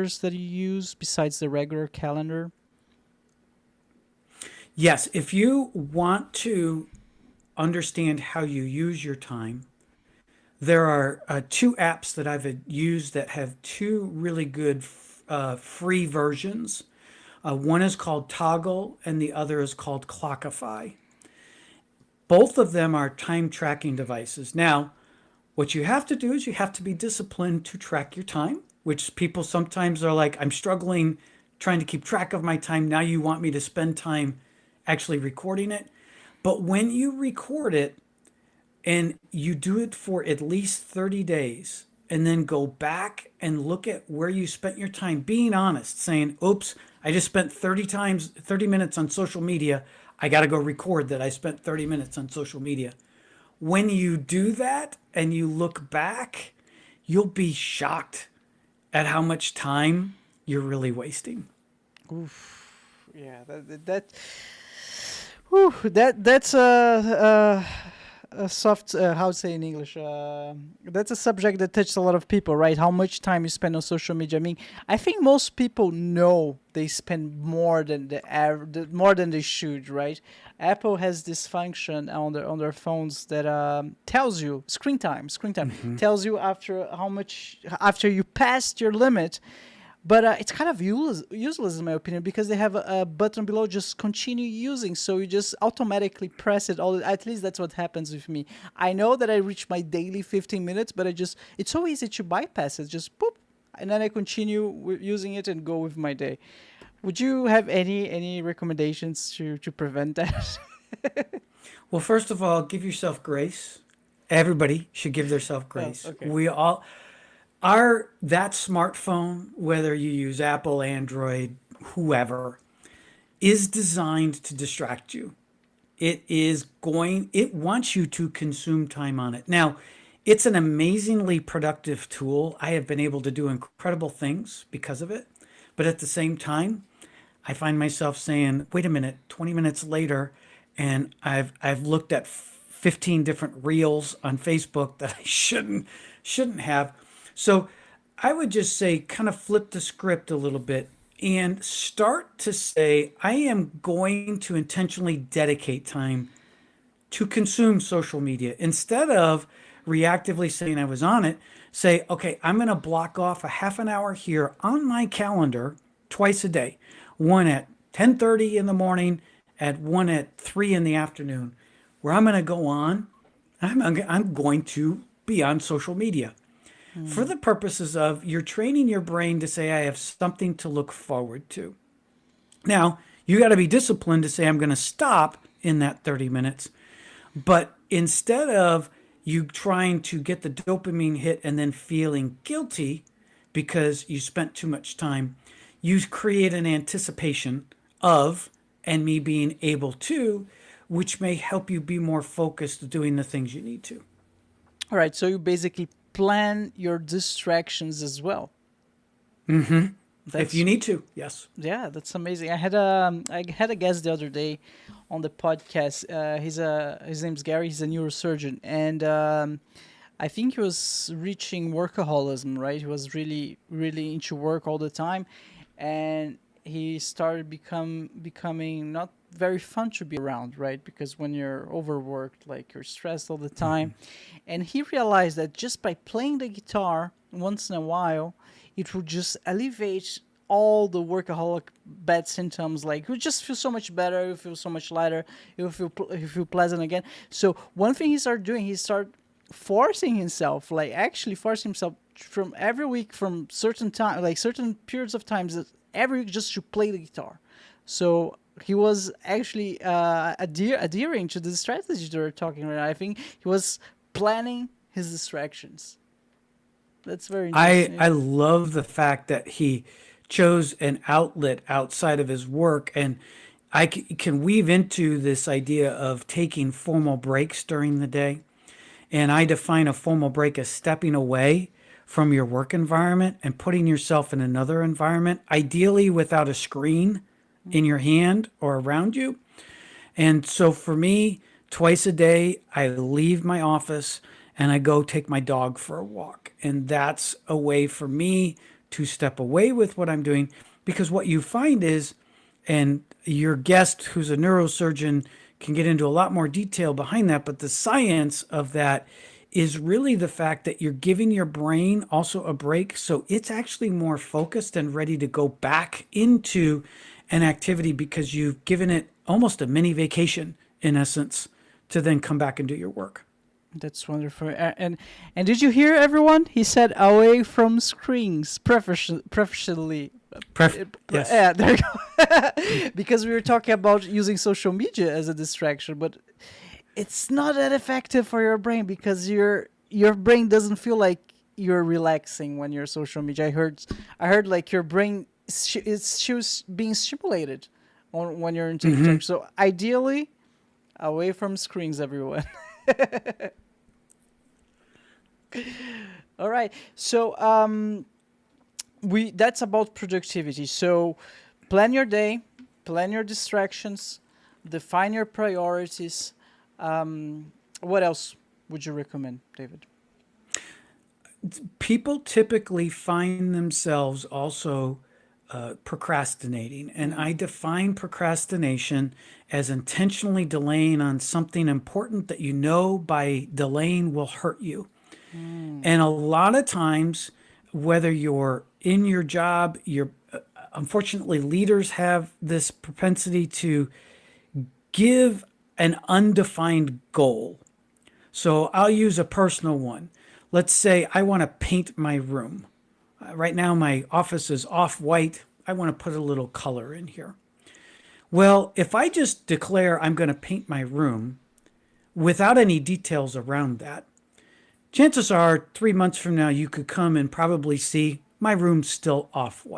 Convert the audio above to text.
that you use besides the regular calendar? Yes, if you want to understand how you use your time, there are two apps that I've used that have two really good free versions. One is called Toggle, and the other is called Clockify. Both of them are time tracking devices. Now, what you have to do is you have to be disciplined to track your time, which people sometimes are like, I'm struggling trying to keep track of my time. Now you want me to spend time actually recording it. But when you record it and you do it for at least 30 days and then go back and look at where you spent your time, being honest, saying, oops, I just spent 30 minutes on social media. I got to go record that I spent 30 minutes on social media. When you do that and you look back, you'll be shocked at how much time you're really wasting. Oof. Yeah, that's a soft, how to say in English, that's a subject that touches a lot of people, right? How much time you spend on social media. I mean, I think most people know they spend more than more than they should, right? Apple has this function on their phones that tells you screen time tells you after how much after you passed your limit. But it's kind of useless in my opinion because they have a button below just continue using. So you just automatically press it. At least that's what happens with me. I know that I reach my daily 15 minutes, but it's so easy to bypass it. Just boop. And then I continue using it and go with my day. Would you have any recommendations to prevent that? Well, first of all, give yourself grace. Everybody should give themselves Oh, grace. okay. We all are that smartphone, whether you use Apple, Android, whoever, is designed to distract you. It wants you to consume time on it. Now, it's an amazingly productive tool. I have been able to do incredible things because of it. But at the same time, I find myself saying, wait a minute, 20 minutes later, and I've looked at 15 different reels on Facebook that I shouldn't have. So I would just say kind of flip the script a little bit and start to say, I am going to intentionally dedicate time to consume social media instead of reactively saying I was on it. Say, okay, I'm going to block off a half an hour here on my calendar twice a day, one at 10:30 in the morning, at one at 3 in the afternoon, where I'm going to go on. I'm going to be on social media for Hmm. the purposes of you're training your brain to say I have something to look forward to. Now, you got to be disciplined to say I'm going to stop in that 30 minutes. But instead of you trying to get the dopamine hit and then feeling guilty because you spent too much time, you create an anticipation of and me being able to, which may help you be more focused doing the things you need to. All right. So you basically plan your distractions as well. If you That's need to, yes. Yeah, that's amazing. I had a guest the other day on the podcast. His name's Gary. He's a neurosurgeon, and I think he was reaching workaholism. Right, he was really into work all the time, and he started becoming not very fun to be around. Right, because when you're overworked, like you're stressed all the time, and he realized that just by playing the guitar once in a while, it would just alleviate all the workaholic bad symptoms. Like you just feel so much better, you feel so much lighter, you feel pleasant again. So one thing he started doing, he started forcing himself, like actually forcing himself from every week, from certain time, like certain periods of times, that every week just to play the guitar. So he was actually adhering to the strategy that we're talking about. I think he was planning his distractions. That's very interesting. I love the fact that he chose an outlet outside of his work, and can weave into this idea of taking formal breaks during the day. And I define a formal break as stepping away from your work environment and putting yourself in another environment, ideally without a screen in your hand or around you. And so for me, twice a day, I leave my office and I go take my dog for a walk. And that's a way for me to step away with what I'm doing. Because what you find is, and your guest, who's a neurosurgeon, can get into a lot more detail behind that, but the science of that is really the fact that you're giving your brain also a break. So it's actually more focused and ready to go back into an activity because you've given it almost a mini vacation, in essence, to then come back and do your work. That's wonderful. And did you hear everyone? He said away from screens, preferentially. Yes. Yeah, there you go. Because we were talking about using social media as a distraction, but it's not that effective for your brain because your brain doesn't feel like you're relaxing when you're social media. I heard like your brain is being stimulated when you're in TikTok. So ideally, away from screens, everyone. All right. So we that's about productivity. So plan your day, plan your distractions, define your priorities. What else would you recommend, David? People typically find themselves also procrastinating. And I define procrastination as intentionally delaying on something important that you know by delaying will hurt you. And a lot of times, whether you're in your job, unfortunately, leaders have this propensity to give an undefined goal. So I'll use a personal one. Let's say I want to paint my room. Right now, my office is off white. I want to put a little color in here. Well, if I just declare I'm going to paint my room without any details around that, chances are 3 months from now, you could come and probably see my room's still off white.